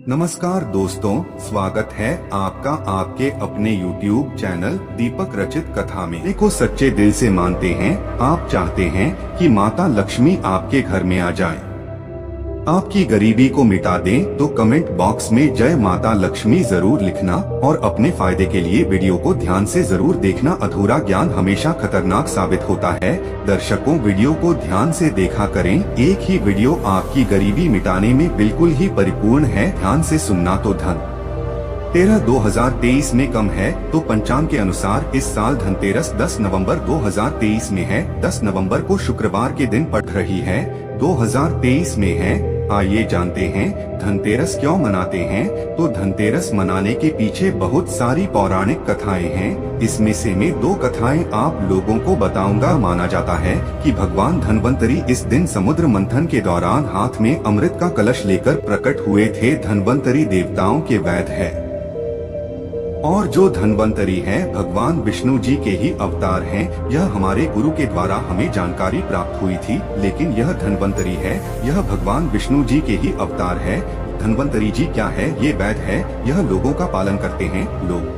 नमस्कार दोस्तों, स्वागत है आपका आपके अपने YouTube चैनल दीपक रचित कथा में। को सच्चे दिल से मानते हैं, आप चाहते हैं कि माता लक्ष्मी आपके घर में आ जाए, आपकी गरीबी को मिटा दें, तो कमेंट बॉक्स में जय माता लक्ष्मी जरूर लिखना और अपने फायदे के लिए वीडियो को ध्यान से जरूर देखना। अधूरा ज्ञान हमेशा खतरनाक साबित होता है। दर्शकों, वीडियो को ध्यान से देखा करें। एक ही वीडियो आपकी गरीबी मिटाने में बिल्कुल ही परिपूर्ण है। ध्यान से सुनना। तो धन 13/2023 में कम है, तो पंचांग के अनुसार इस साल धनतेरस 10 नवंबर 2023 में है। 10 नवंबर को शुक्रवार के दिन पड़ रही है, 2023 में है। आइए जानते हैं धनतेरस क्यों मनाते हैं। तो धनतेरस मनाने के पीछे बहुत सारी पौराणिक कथाएं हैं। इसमें से मैं 2 कथाएं आप लोगों को बताऊंगा। माना जाता है कि भगवान धन्वंतरी इस दिन समुद्र मंथन के दौरान हाथ में अमृत का कलश लेकर प्रकट हुए थे। धन्वंतरी देवताओं के वैद्य है और जो धन्वंतरी है भगवान विष्णु जी के ही अवतार हैं। यह हमारे गुरु के द्वारा हमें जानकारी प्राप्त हुई थी, लेकिन यह धन्वंतरी है, यह भगवान विष्णु जी के ही अवतार है। धन्वंतरी जी क्या है? ये वैद्य है। यह लोगों का पालन करते हैं, लोग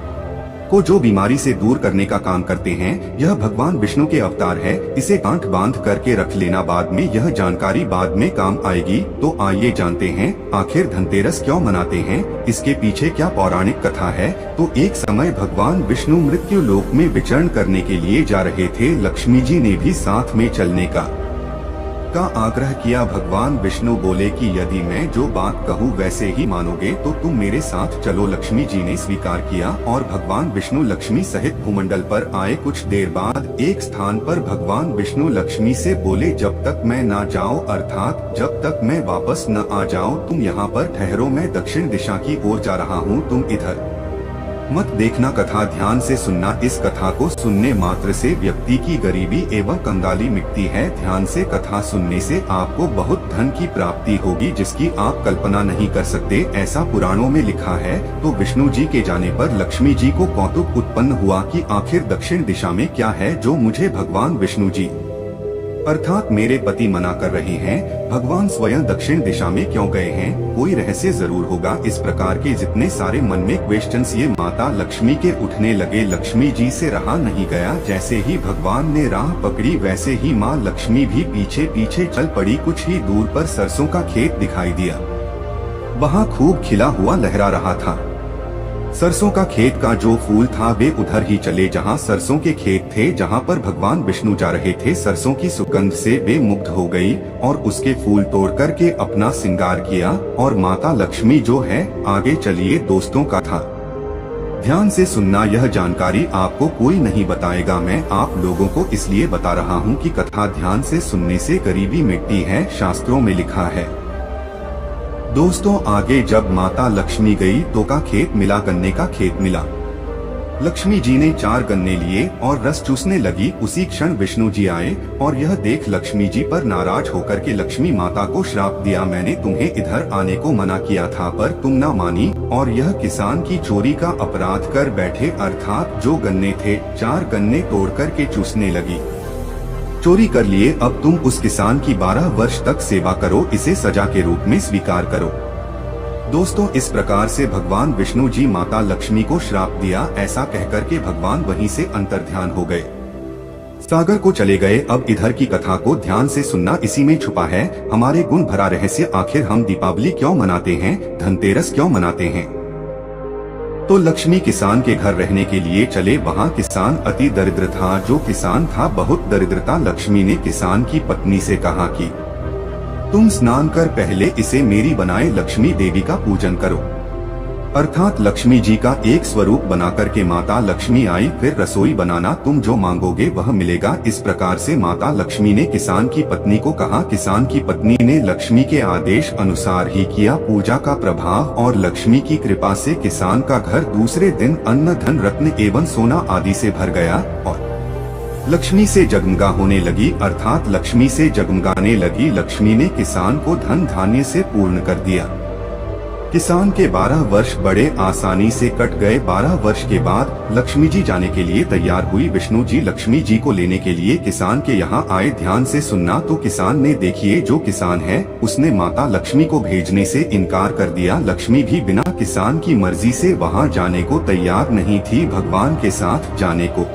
को जो बीमारी से दूर करने का काम करते हैं। यह भगवान विष्णु के अवतार है। इसे गांठ बांध करके रख लेना, बाद में यह जानकारी बाद में काम आएगी। तो आइए जानते हैं आखिर धनतेरस क्यों मनाते हैं, इसके पीछे क्या पौराणिक कथा है। तो एक समय भगवान विष्णु मृत्यु लोक में विचरण करने के लिए जा रहे थे। लक्ष्मी जी ने भी साथ में चलने का आग्रह किया। भगवान विष्णु बोले कि यदि मैं जो बात कहूँ वैसे ही मानोगे तो तुम मेरे साथ चलो। लक्ष्मी जी ने स्वीकार किया और भगवान विष्णु लक्ष्मी सहित भूमंडल पर आए। कुछ देर बाद एक स्थान पर भगवान विष्णु लक्ष्मी से बोले, जब तक मैं ना जाऊँ, अर्थात जब तक मैं वापस न आ जाऊँ, तुम यहाँ पर ठहरो। मैं दक्षिण दिशा की ओर जा रहा हूँ, तुम इधर मत देखना। कथा ध्यान से सुनना। इस कथा को सुनने मात्र से व्यक्ति की गरीबी एवं कंगाली मिटती है। ध्यान से कथा सुनने से आपको बहुत धन की प्राप्ति होगी, जिसकी आप कल्पना नहीं कर सकते, ऐसा पुराणों में लिखा है। तो विष्णु जी के जाने पर लक्ष्मी जी को कौतुक उत्पन्न हुआ कि आखिर दक्षिण दिशा में क्या है जो मुझे भगवान विष्णु जी अर्थात मेरे पति मना कर रहे हैं। भगवान स्वयं दक्षिण दिशा में क्यों गए हैं? कोई रहस्य जरूर होगा। इस प्रकार के जितने सारे मन में क्वेश्चंस ये माता लक्ष्मी के उठने लगे। लक्ष्मी जी से रहा नहीं गया। जैसे ही भगवान ने राह पकड़ी, वैसे ही माँ लक्ष्मी भी पीछे पीछे चल पड़ी। कुछ ही दूर पर सरसों का खेत दिखाई दिया। वहाँ खूब खिला हुआ लहरा रहा था। सरसों का खेत का जो फूल था वे उधर ही चले जहाँ सरसों के खेत थे, जहाँ पर भगवान विष्णु जा रहे थे। सरसों की सुगंध से वे मुग्ध हो गई और उसके फूल तोड़ करके अपना श्रृंगार किया। और माता लक्ष्मी जो है, आगे चलिए दोस्तों, का था ध्यान से सुनना। यह जानकारी आपको कोई नहीं बताएगा, मैं आप लोगों को इसलिए बता रहा हूँ कि कथा ध्यान से सुनने से गरीबी मिटती है, शास्त्रों में लिखा है। दोस्तों, आगे जब माता लक्ष्मी गई तो का खेत मिला, गन्ने का खेत मिला। लक्ष्मी जी ने 4 गन्ने लिए और रस चूसने लगी। उसी क्षण विष्णु जी आए और यह देख लक्ष्मी जी पर नाराज होकर के लक्ष्मी माता को श्राप दिया, मैंने तुम्हें इधर आने को मना किया था पर तुम ना मानी और यह किसान की चोरी का अपराध कर बैठे। अर्थात जो गन्ने थे, 4 गन्ने तोड़ कर के चूसने लगी। चोरी कर लिए, अब तुम उस किसान की 12 वर्ष तक सेवा करो, इसे सजा के रूप में स्वीकार करो। दोस्तों, इस प्रकार से भगवान विष्णु जी माता लक्ष्मी को श्राप दिया। ऐसा कहकर के भगवान वहीं से अंतर्ध्यान हो गए, सागर को चले गए। अब इधर की कथा को ध्यान से सुनना, इसी में छुपा है हमारे गुण भरा रहस्य। आखिर हम दीपावली क्यों मनाते हैं, धनतेरस क्यों मनाते हैं? तो लक्ष्मी किसान के घर रहने के लिए चले। वहाँ किसान अति दरिद्र था। जो किसान था बहुत दरिद्रता। लक्ष्मी ने किसान की पत्नी से कहा कि तुम स्नान कर पहले इसे मेरी बनाए लक्ष्मी देवी का पूजन करो। अर्थात लक्ष्मी जी का एक स्वरूप बना करके माता लक्ष्मी आई। फिर रसोई बनाना, तुम जो मांगोगे वह मिलेगा। इस प्रकार से माता लक्ष्मी ने किसान की पत्नी को कहा। किसान की पत्नी ने लक्ष्मी के आदेश अनुसार ही किया। पूजा का प्रभाव और लक्ष्मी की कृपा से किसान का घर दूसरे दिन अन्न धन रत्न एवं सोना आदि से भर गया और लक्ष्मी से जगमगा होने लगी। अर्थात लक्ष्मी से जगमगाने लगी। लक्ष्मी ने किसान को धन धान्य से पूर्ण कर दिया। किसान के 12 वर्ष बड़े आसानी से कट गए। 12 वर्ष के बाद लक्ष्मी जी जाने के लिए तैयार हुई। विष्णु जी लक्ष्मी जी को लेने के लिए किसान के यहाँ आए। ध्यान से सुनना। तो किसान ने देखिए जो किसान है उसने माता लक्ष्मी को भेजने से इनकार कर दिया। लक्ष्मी भी बिना किसान की मर्जी से वहाँ जाने को तैयार नहीं थी, भगवान के साथ जाने को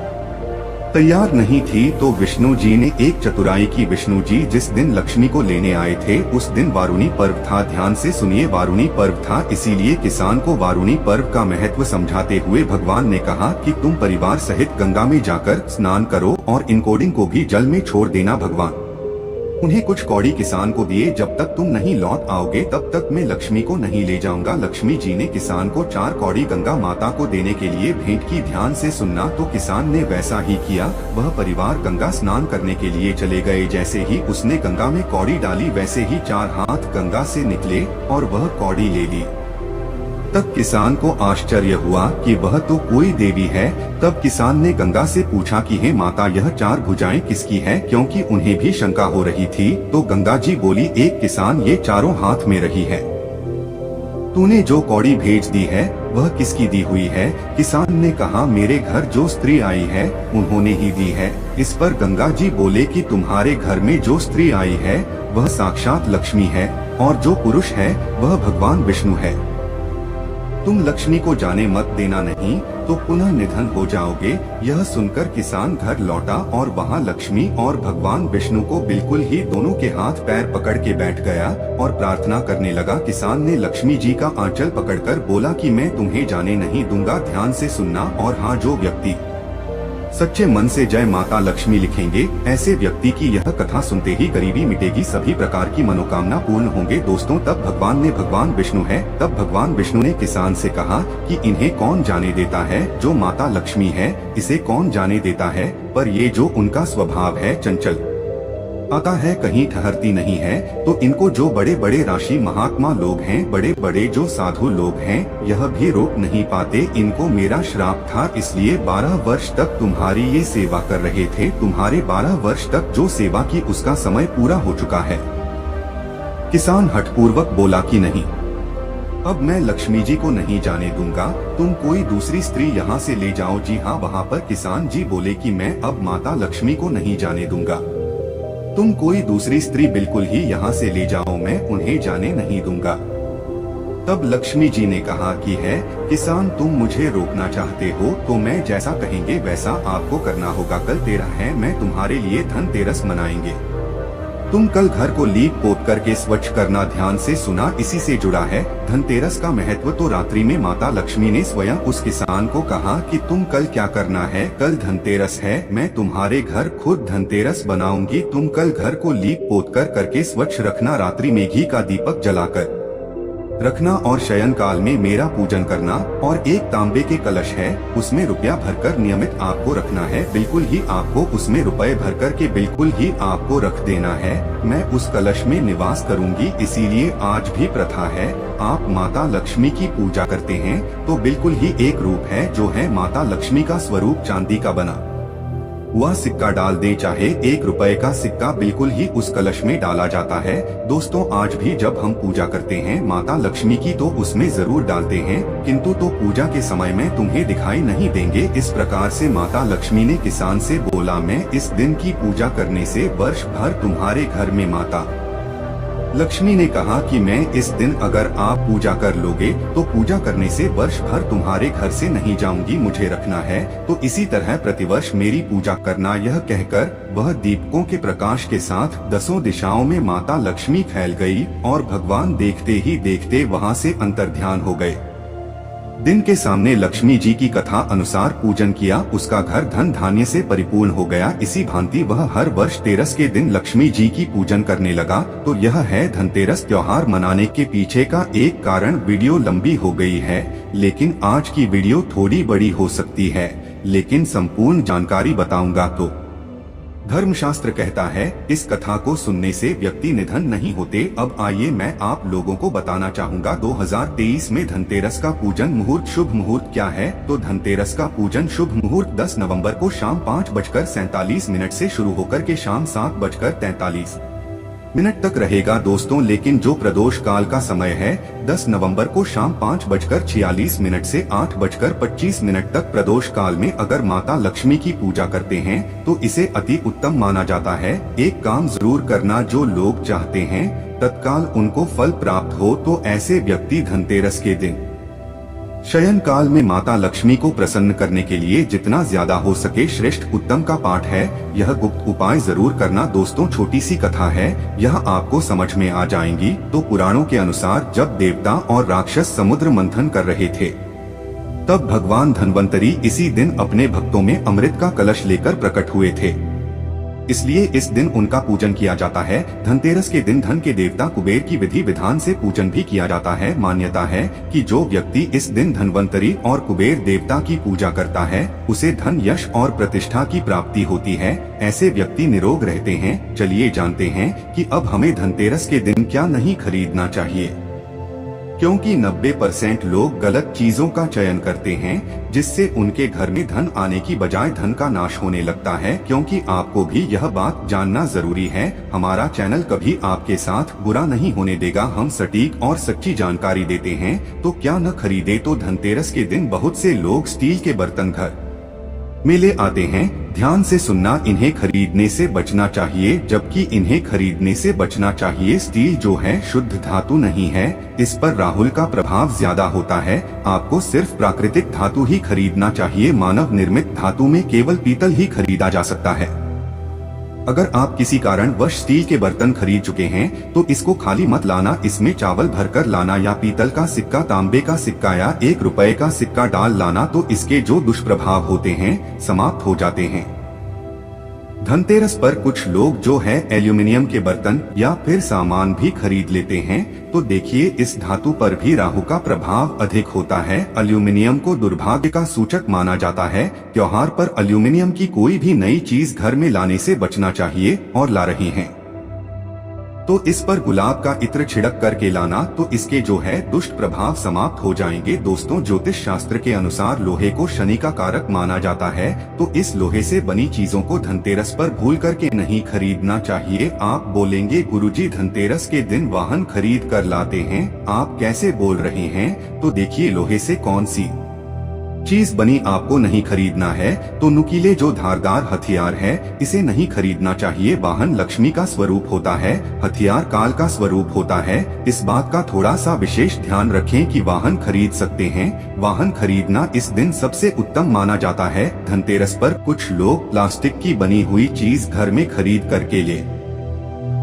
तैयार नहीं थी। तो विष्णु जी ने एक चतुराई की। विष्णु जी जिस दिन लक्ष्मी को लेने आए थे उस दिन वारुणी पर्व था। ध्यान से सुनिए, वारुणी पर्व था, इसीलिए किसान को वारुणी पर्व का महत्व समझाते हुए भगवान ने कहा कि तुम परिवार सहित गंगा में जाकर स्नान करो और इन कोडिंग को भी जल में छोड़ देना। भगवान उन्हें कुछ कौड़ी किसान को दिए। जब तक तुम नहीं लौट आओगे तब तक मैं लक्ष्मी को नहीं ले जाऊंगा। लक्ष्मी जी ने किसान को 4 कौड़ी गंगा माता को देने के लिए भेंट की। ध्यान से सुनना। तो किसान ने वैसा ही किया। वह परिवार गंगा स्नान करने के लिए चले गए। जैसे ही उसने गंगा में कौड़ी डाली वैसे ही 4 हाथ गंगा से निकले और वह कौड़ी ले ली। तब किसान को आश्चर्य हुआ कि वह तो कोई देवी है। तब किसान ने गंगा से पूछा कि हे माता यह 4 भुजाएं किसकी हैं, क्योंकि उन्हें भी शंका हो रही थी। तो गंगा जी बोली, एक किसान ये चारों हाथ में रही है। तूने जो कौड़ी भेज दी है वह किसकी दी हुई है? किसान ने कहा, मेरे घर जो स्त्री आई है उन्होंने ही दी है। इस पर गंगा जी बोले कि तुम्हारे घर में जो स्त्री आई है वह साक्षात लक्ष्मी है और जो पुरुष है वह भगवान विष्णु है। तुम लक्ष्मी को जाने मत देना, नहीं तो पुनः निधन हो जाओगे। यह सुनकर किसान घर लौटा और वहाँ लक्ष्मी और भगवान विष्णु को बिल्कुल ही दोनों के हाथ पैर पकड़ के बैठ गया और प्रार्थना करने लगा। किसान ने लक्ष्मी जी का आंचल पकड़कर बोला कि मैं तुम्हें जाने नहीं दूंगा। ध्यान से सुनना। और हाँ, जो व्यक्ति सच्चे मन से जय माता लक्ष्मी लिखेंगे ऐसे व्यक्ति की यह कथा सुनते ही गरीबी मिटेगी, सभी प्रकार की मनोकामना पूर्ण होंगे। दोस्तों तब भगवान विष्णु है। तब भगवान विष्णु ने किसान से कहा कि इन्हें कौन जाने देता है, जो माता लक्ष्मी है इसे कौन जाने देता है, पर ये जो उनका स्वभाव है चंचल आता है, कहीं ठहरती नहीं है, तो इनको जो बड़े बड़े राशि महात्मा लोग हैं, बड़े बड़े जो साधु लोग हैं, यह भी रोक नहीं पाते। इनको मेरा श्राप था, इसलिए 12 वर्ष तक तुम्हारी ये सेवा कर रहे थे। तुम्हारे 12 वर्ष तक जो सेवा की उसका समय पूरा हो चुका है। किसान हठपूर्वक बोला कि नहीं, अब मैं लक्ष्मी जी को नहीं जाने दूंगा। तुम कोई दूसरी स्त्री यहाँ से ले जाओ। जी हाँ, वहाँ पर किसान जी बोले कि मैं अब माता लक्ष्मी को नहीं जाने दूंगा। तुम कोई दूसरी स्त्री बिल्कुल ही यहाँ से ले जाओ, मैं उन्हें जाने नहीं दूंगा। तब लक्ष्मी जी ने कहा कि है किसान, तुम मुझे रोकना चाहते हो तो मैं जैसा कहेंगे वैसा आपको करना होगा। कल 13 है, मैं तुम्हारे लिए धनतेरस मनाएंगे। तुम कल घर को लीप पोत करके स्वच्छ करना। ध्यान से सुना, इसी से जुड़ा है धनतेरस का महत्व। तो रात्रि में माता लक्ष्मी ने स्वयं उस किसान को कहा कि तुम कल क्या करना है, कल धनतेरस है, मैं तुम्हारे घर खुद धनतेरस बनाऊंगी। तुम कल घर को लीप पोत कर करके स्वच्छ रखना। रात्रि में घी का दीपक जलाकर रखना और शयन काल में मेरा पूजन करना। और एक तांबे के कलश है, उसमें रुपया भरकर नियमित आपको रखना है। बिल्कुल ही आपको उसमें रुपए भरकर के बिल्कुल ही आपको रख देना है। मैं उस कलश में निवास करूंगी, इसीलिए आज भी प्रथा है। आप माता लक्ष्मी की पूजा करते हैं तो बिल्कुल ही एक रूप है जो है माता लक्ष्मी का स्वरूप चांदी का बना वह सिक्का डाल दें, चाहे 1 रुपए का सिक्का बिल्कुल ही उस कलश में डाला जाता है। दोस्तों आज भी जब हम पूजा करते हैं माता लक्ष्मी की तो उसमें जरूर डालते हैं, किंतु तो पूजा के समय में तुम्हें दिखाई नहीं देंगे। इस प्रकार से माता लक्ष्मी ने किसान से बोला, मैं इस दिन की पूजा करने से वर्ष भर तुम्हारे घर में माता लक्ष्मी ने कहा कि मैं इस दिन अगर आप पूजा कर लोगे तो पूजा करने से वर्ष भर तुम्हारे घर से नहीं जाऊंगी, मुझे रखना है। तो इसी तरह प्रतिवर्ष मेरी पूजा करना। यह कहकर वह दीपकों के प्रकाश के साथ 10 दिशाओं में माता लक्ष्मी फैल गई और भगवान देखते ही देखते वहां से अंतर्ध्यान हो गए। दिन के सामने लक्ष्मी जी की कथा अनुसार पूजन किया, उसका घर धन धान्य से परिपूर्ण हो गया। इसी भांति वह हर वर्ष तेरस के दिन लक्ष्मी जी की पूजन करने लगा। तो यह है धनतेरस त्योहार मनाने के पीछे का एक कारण। वीडियो लंबी हो गई है, लेकिन आज की वीडियो थोड़ी बड़ी हो सकती है, लेकिन संपूर्ण जानकारी बताऊंगा। तो धर्मशास्त्र कहता है इस कथा को सुनने से व्यक्ति निधन नहीं होते। अब आइए मैं आप लोगों को बताना चाहूँगा 2023 में धनतेरस का पूजन मुहूर्त। शुभ मुहूर्त क्या है? तो धनतेरस का पूजन शुभ मुहूर्त 10 नवंबर को शाम 5:47 से शुरू होकर के शाम 7:43 मिनट तक रहेगा दोस्तों, लेकिन जो प्रदोष काल का समय है 10 नवंबर को शाम 5:46 से 8:25 तक प्रदोष काल में अगर माता लक्ष्मी की पूजा करते हैं तो इसे अति उत्तम माना जाता है। एक काम जरूर करना, जो लोग चाहते हैं तत्काल उनको फल प्राप्त हो तो ऐसे व्यक्ति धनतेरस के दिन शयन काल में माता लक्ष्मी को प्रसन्न करने के लिए जितना ज्यादा हो सके श्रेष्ठ उत्तम का पाठ है, यह गुप्त उपाय जरूर करना दोस्तों। छोटी सी कथा है, यह आपको समझ में आ जाएंगी। तो पुराणों के अनुसार जब देवता और राक्षस समुद्र मंथन कर रहे थे तब भगवान धन्वंतरी इसी दिन अपने भक्तों में अमृत का कलश लेकर प्रकट हुए थे, इसलिए इस दिन उनका पूजन किया जाता है। धनतेरस के दिन धन के देवता कुबेर की विधि विधान से पूजन भी किया जाता है। मान्यता है कि जो व्यक्ति इस दिन धन्वंतरी और कुबेर देवता की पूजा करता है उसे धन, यश और प्रतिष्ठा की प्राप्ति होती है। ऐसे व्यक्ति निरोग रहते हैं। चलिए जानते हैं कि अब हमें धनतेरस के दिन क्या नहीं खरीदना चाहिए, क्योंकि 90% लोग गलत चीजों का चयन करते हैं जिससे उनके घर में धन आने की बजाय धन का नाश होने लगता है। क्योंकि आपको भी यह बात जानना जरूरी है, हमारा चैनल कभी आपके साथ बुरा नहीं होने देगा। हम सटीक और सच्ची जानकारी देते हैं, तो क्या न खरीदे। तो धनतेरस के दिन बहुत से लोग स्टील के बर्तन घर में ले आते हैं। ध्यान से सुनना, इन्हें खरीदने से बचना चाहिए, जबकि इन्हें खरीदने से बचना चाहिए। स्टील जो है शुद्ध धातु नहीं है, इस पर राहुल का प्रभाव ज्यादा होता है। आपको सिर्फ प्राकृतिक धातु ही खरीदना चाहिए। मानव निर्मित धातु में केवल पीतल ही खरीदा जा सकता है। अगर आप किसी कारणवश स्टील के बर्तन खरीद चुके हैं तो इसको खाली मत लाना, इसमें चावल भरकर लाना या पीतल का सिक्का, तांबे का सिक्का या 1 रुपए का सिक्का डाल लाना, तो इसके जो दुष्प्रभाव होते हैं समाप्त हो जाते हैं। धनतेरस पर कुछ लोग जो है एल्यूमिनियम के बर्तन या फिर सामान भी खरीद लेते हैं, तो देखिए इस धातु पर भी राहु का प्रभाव अधिक होता है। एल्यूमिनियम को दुर्भाग्य का सूचक माना जाता है। त्योहार पर एल्यूमिनियम की कोई भी नई चीज घर में लाने से बचना चाहिए, और ला रही हैं तो इस पर गुलाब का इत्र छिड़क करके लाना, तो इसके जो है दुष्ट प्रभाव समाप्त हो जाएंगे। दोस्तों, ज्योतिष शास्त्र के अनुसार लोहे को शनि का कारक माना जाता है, तो इस लोहे से बनी चीजों को धनतेरस पर भूल करके नहीं खरीदना चाहिए। आप बोलेंगे गुरुजी धनतेरस के दिन वाहन खरीद कर लाते हैं, आप कैसे बोल रहे हैं? तो देखिए लोहे से कौन सी चीज बनी आपको नहीं खरीदना है, तो नुकीले जो धारदार हथियार है इसे नहीं खरीदना चाहिए। वाहन लक्ष्मी का स्वरूप होता है, हथियार काल का स्वरूप होता है। इस बात का थोड़ा सा विशेष ध्यान रखें कि वाहन खरीद सकते हैं। वाहन खरीदना इस दिन सबसे उत्तम माना जाता है। धनतेरस पर कुछ लोग प्लास्टिक की बनी हुई चीज घर में खरीद करके ले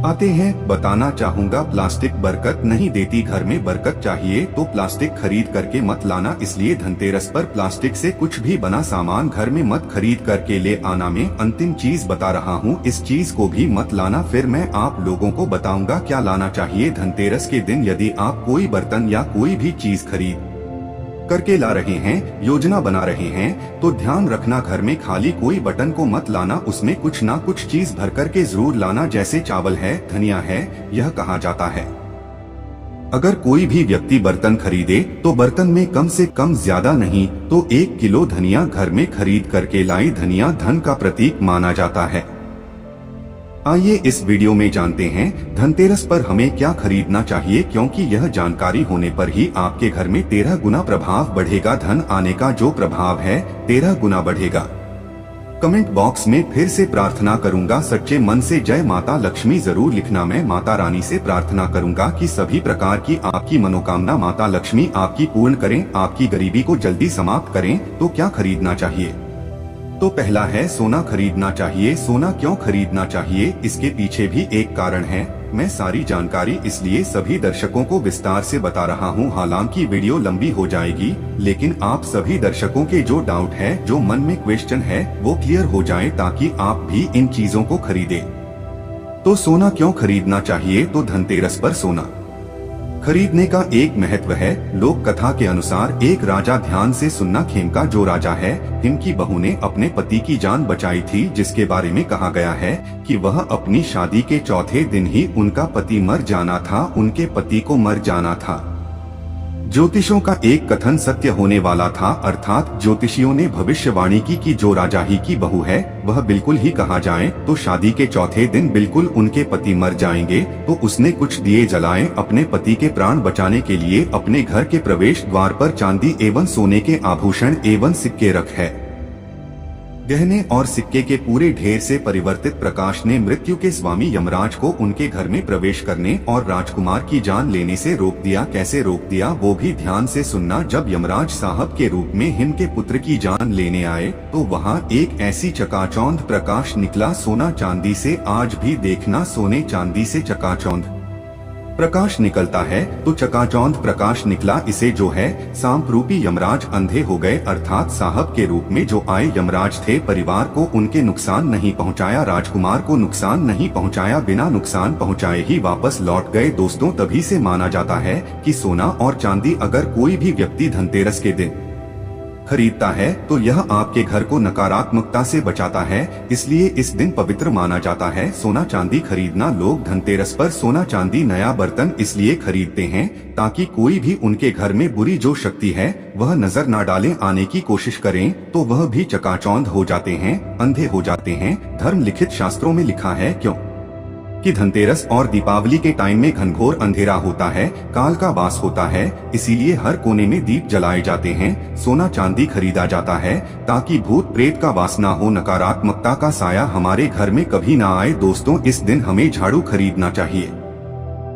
आते हैं। बताना चाहूँगा प्लास्टिक बरकत नहीं देती, घर में बरकत चाहिए तो प्लास्टिक खरीद करके मत लाना। इसलिए धनतेरस पर प्लास्टिक से कुछ भी बना सामान घर में मत खरीद करके ले आना। मैं अंतिम चीज बता रहा हूँ, इस चीज को भी मत लाना। फिर मैं आप लोगों को बताऊंगा क्या लाना चाहिए। धनतेरस के दिन यदि आप कोई बर्तन या कोई भी चीज खरीद करके ला रहे हैं, योजना बना रहे हैं, तो ध्यान रखना घर में खाली कोई बटन को मत लाना, उसमें कुछ ना कुछ चीज भर करके जरूर लाना। जैसे चावल है, धनिया है, यह कहा जाता है अगर कोई भी व्यक्ति बर्तन खरीदे तो बर्तन में कम से कम ज्यादा नहीं तो 1 किलो धनिया घर में खरीद करके लाई। धनिया धन का प्रतीक माना जाता है। आइए इस वीडियो में जानते हैं धनतेरस पर हमें क्या खरीदना चाहिए, क्योंकि यह जानकारी होने पर ही आपके घर में 13 गुना प्रभाव बढ़ेगा। धन आने का जो प्रभाव है 13 गुना बढ़ेगा। कमेंट बॉक्स में फिर से प्रार्थना करूंगा, सच्चे मन से जय माता लक्ष्मी जरूर लिखना। मैं माता रानी से प्रार्थना करूंगा कि सभी प्रकार की आपकी मनोकामना माता लक्ष्मी आपकी पूर्ण करें, आपकी गरीबी को जल्दी समाप्त करें। तो क्या खरीदना चाहिए? तो पहला है सोना खरीदना चाहिए। सोना क्यों खरीदना चाहिए, इसके पीछे भी एक कारण है। मैं सारी जानकारी इसलिए सभी दर्शकों को विस्तार से बता रहा हूं। हालांकि वीडियो लंबी हो जाएगी, लेकिन आप सभी दर्शकों के जो डाउट है, जो मन में क्वेश्चन है, वो क्लियर हो जाए ताकि आप भी इन चीजों को खरीदे। तो सोना क्यों खरीदना चाहिए? तो धनतेरस पर सोना खरीदने का एक महत्व है। लोक कथा के अनुसार एक राजा, ध्यान से सुनना, खेमका जो राजा है, हिम की बहू ने अपने पति की जान बचाई थी, जिसके बारे में कहा गया है कि वह अपनी शादी के चौथे दिन ही उनका पति मर जाना था, उनके पति को मर जाना था। ज्योतिषों का एक कथन सत्य होने वाला था, अर्थात ज्योतिषियों ने भविष्यवाणी की कि जो राजा ही की बहू है वह बिल्कुल ही कहा जाए तो शादी के चौथे दिन बिल्कुल उनके पति मर जाएंगे, तो उसने कुछ दिए जलाए अपने पति के प्राण बचाने के लिए अपने घर के प्रवेश द्वार पर चांदी एवं सोने के आभूषण एवं सिक्के रख है। गहने और सिक्के के पूरे ढेर से परिवर्तित प्रकाश ने मृत्यु के स्वामी यमराज को उनके घर में प्रवेश करने और राजकुमार की जान लेने से रोक दिया। कैसे रोक दिया वो भी ध्यान से सुनना। जब यमराज साहब के रूप में हिम के पुत्र की जान लेने आए तो वहाँ एक ऐसी चकाचौंध प्रकाश निकला, सोना चांदी से। आज भी देखना सोने चांदी से चकाचौंध प्रकाश निकलता है तो चकाचौंध प्रकाश निकला। इसे जो है सांप रूपी यमराज अंधे हो गए, अर्थात साहब के रूप में जो आए यमराज थे परिवार को उनके नुकसान नहीं पहुंचाया, राजकुमार को नुकसान नहीं पहुंचाया, बिना नुकसान पहुंचाए ही वापस लौट गए। दोस्तों तभी से माना जाता है कि सोना और चांदी अगर कोई भी व्यक्ति धनतेरस के दिन खरीदता है तो यह आपके घर को नकारात्मकता से बचाता है, इसलिए इस दिन पवित्र माना जाता है सोना चांदी खरीदना। लोग धनतेरस पर सोना चांदी नया बर्तन इसलिए खरीदते हैं ताकि कोई भी उनके घर में बुरी जो शक्ति है वह नजर न डाले, आने की कोशिश करें तो वह भी चकाचौंध हो जाते हैं, अंधे हो जाते हैं। धर्म लिखित शास्त्रों में लिखा है क्यों कि धनतेरस और दीपावली के टाइम में घनघोर अंधेरा होता है, काल का वास होता है, इसीलिए हर कोने में दीप जलाए जाते हैं, सोना चांदी खरीदा जाता है ताकि भूत प्रेत का वास ना हो, नकारात्मकता का साया हमारे घर में कभी ना आए। दोस्तों इस दिन हमें झाड़ू खरीदना चाहिए।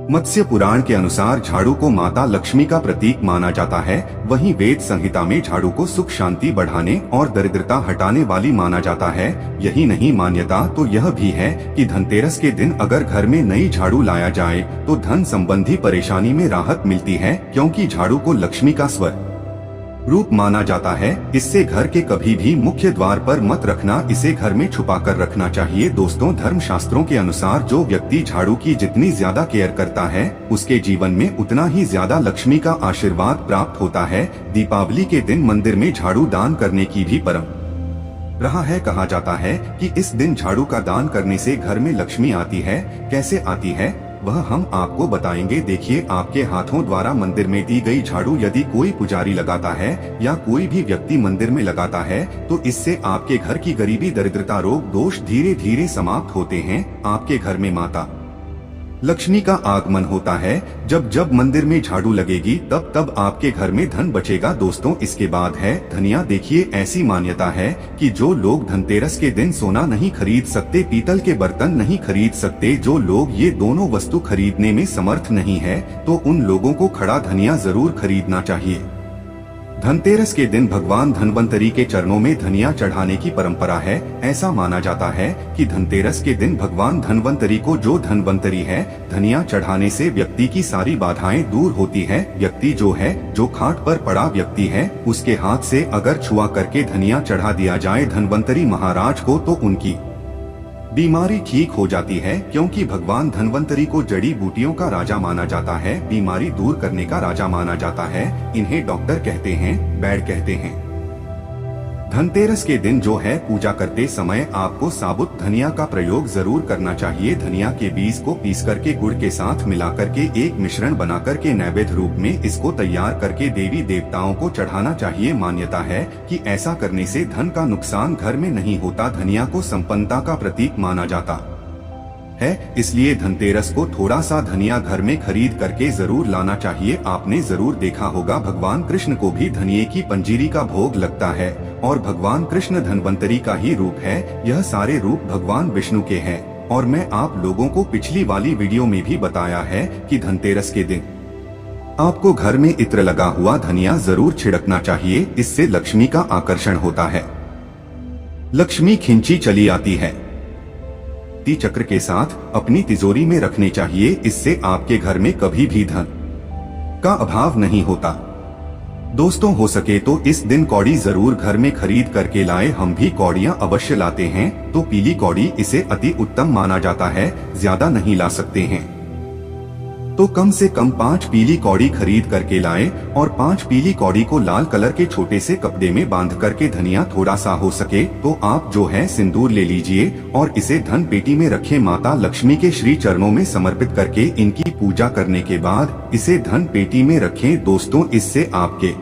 मत्स्य पुराण के अनुसार झाड़ू को माता लक्ष्मी का प्रतीक माना जाता है, वहीं वेद संहिता में झाड़ू को सुख शांति बढ़ाने और दरिद्रता हटाने वाली माना जाता है। यही नहीं मान्यता तो यह भी है कि धनतेरस के दिन अगर घर में नई झाड़ू लाया जाए तो धन संबंधी परेशानी में राहत मिलती है, क्योंकि झाड़ू को लक्ष्मी का स्वर रूप माना जाता है। इससे घर के कभी भी मुख्य द्वार पर मत रखना, इसे घर में छुपा कर रखना चाहिए। दोस्तों धर्म शास्त्रों के अनुसार जो व्यक्ति झाड़ू की जितनी ज्यादा केयर करता है उसके जीवन में उतना ही ज्यादा लक्ष्मी का आशीर्वाद प्राप्त होता है। दीपावली के दिन मंदिर में झाड़ू दान करने की भी परंपरा है। कहा जाता है कि इस दिन झाड़ू का दान करने से घर में लक्ष्मी आती है। कैसे आती है वह हम आपको बताएंगे। देखिए आपके हाथों द्वारा मंदिर में दी गई झाड़ू यदि कोई पुजारी लगाता है या कोई भी व्यक्ति मंदिर में लगाता है तो इससे आपके घर की गरीबी, दरिद्रता, रोग, दोष धीरे धीरे समाप्त होते हैं। आपके घर में माता लक्ष्मी का आगमन होता है। जब जब मंदिर में झाड़ू लगेगी तब तब आपके घर में धन बचेगा। दोस्तों इसके बाद है धनिया। देखिए ऐसी मान्यता है कि जो लोग धनतेरस के दिन सोना नहीं खरीद सकते, पीतल के बर्तन नहीं खरीद सकते, जो लोग ये दोनों वस्तु खरीदने में समर्थ नहीं है तो उन लोगों को खड़ा धनिया जरूर खरीदना चाहिए। धनतेरस के दिन भगवान धन्वंतरी के चरणों में धनिया चढ़ाने की परंपरा है। ऐसा माना जाता है कि धनतेरस के दिन भगवान धन्वंतरी को, जो धन्वंतरी है, धनिया चढ़ाने से व्यक्ति की सारी बाधाएं दूर होती है। व्यक्ति जो है, जो खाट पर पड़ा व्यक्ति है, उसके हाथ से अगर छुआ करके धनिया चढ़ा दिया जाए धन्वंतरी महाराज को तो उनकी बीमारी ठीक हो जाती है, क्योंकि भगवान धन्वंतरी को जड़ी बूटियों का राजा माना जाता है, बीमारी दूर करने का राजा माना जाता है। इन्हें डॉक्टर कहते हैं, वैद्य कहते हैं। धनतेरस के दिन जो है पूजा करते समय आपको साबुत धनिया का प्रयोग जरूर करना चाहिए। धनिया के बीज को पीस करके गुड़ के साथ मिला करके एक मिश्रण बना करके नैवेद्य रूप में इसको तैयार करके देवी देवताओं को चढ़ाना चाहिए। मान्यता है कि ऐसा करने से धन का नुकसान घर में नहीं होता। धनिया को संपन्नता का प्रतीक माना जाता है, इसलिए धनतेरस को थोड़ा सा धनिया घर में खरीद करके जरूर लाना चाहिए। आपने जरूर देखा होगा भगवान कृष्ण को भी धनिये की पंजीरी का भोग लगता है और भगवान कृष्ण धन्वंतरी का ही रूप है। यह सारे रूप भगवान विष्णु के हैं और मैं आप लोगों को पिछली वाली वीडियो में भी बताया है कि धनतेरस के दिन आपको घर में इत्र लगा हुआ धनिया जरूर छिड़कना चाहिए, इससे लक्ष्मी का आकर्षण होता है, लक्ष्मी खिंची चली आती है। चक्र के साथ अपनी तिजोरी में रखने चाहिए, इससे आपके घर में कभी भी धन का अभाव नहीं होता। दोस्तों हो सके तो इस दिन कौड़ी जरूर घर में खरीद करके लाए। हम भी कौड़ियाँ अवश्य लाते हैं, तो पीली कौड़ी इसे अति उत्तम माना जाता है, ज्यादा नहीं ला सकते हैं। तो कम से कम 5 पीली कौड़ी खरीद करके लाएं और 5 पीली कौड़ी को लाल कलर के छोटे से कपड़े में बांध करके धनिया थोड़ा सा हो सके तो आप जो है सिंदूर ले लीजिए और इसे धन पेटी में रखें। माता लक्ष्मी के श्री चरणों में समर्पित करके इनकी पूजा करने के बाद इसे धन पेटी में रखें। दोस्तों, इससे आपके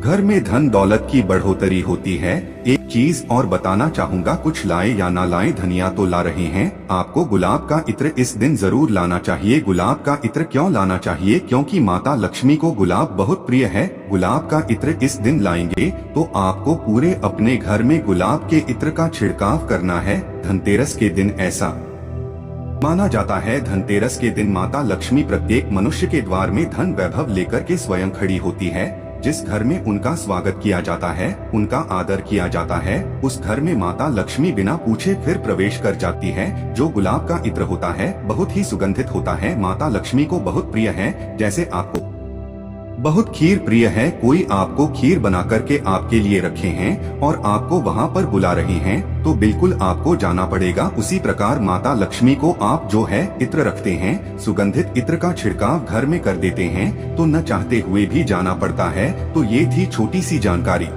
घर में धन दौलत की बढ़ोतरी होती है। एक चीज और बताना चाहूँगा, कुछ लाए या ना लाए, धनिया तो ला रहे हैं, आपको गुलाब का इत्र इस दिन जरूर लाना चाहिए। गुलाब का इत्र क्यों लाना चाहिए? क्योंकि माता लक्ष्मी को गुलाब बहुत प्रिय है। गुलाब का इत्र इस दिन लाएंगे तो आपको पूरे अपने घर में गुलाब के इत्र का छिड़काव करना है। धनतेरस के दिन ऐसा माना जाता है, धनतेरस के दिन माता लक्ष्मी प्रत्येक मनुष्य के द्वार में धन वैभव लेकर के स्वयं खड़ी होती है। जिस घर में उनका स्वागत किया जाता है, उनका आदर किया जाता है, उस घर में माता लक्ष्मी बिना पूछे फिर प्रवेश कर जाती है। जो गुलाब का इत्र होता है बहुत ही सुगंधित होता है, माता लक्ष्मी को बहुत प्रिय है। जैसे आपको बहुत खीर प्रिय है, कोई आपको खीर बना करके आपके लिए रखे हैं और आपको वहाँ पर बुला रहे हैं तो बिल्कुल आपको जाना पड़ेगा। उसी प्रकार माता लक्ष्मी को आप जो है इत्र रखते हैं, सुगंधित इत्र का छिड़काव घर में कर देते हैं तो न चाहते हुए भी जाना पड़ता है। तो ये थी छोटी सी जानकारी।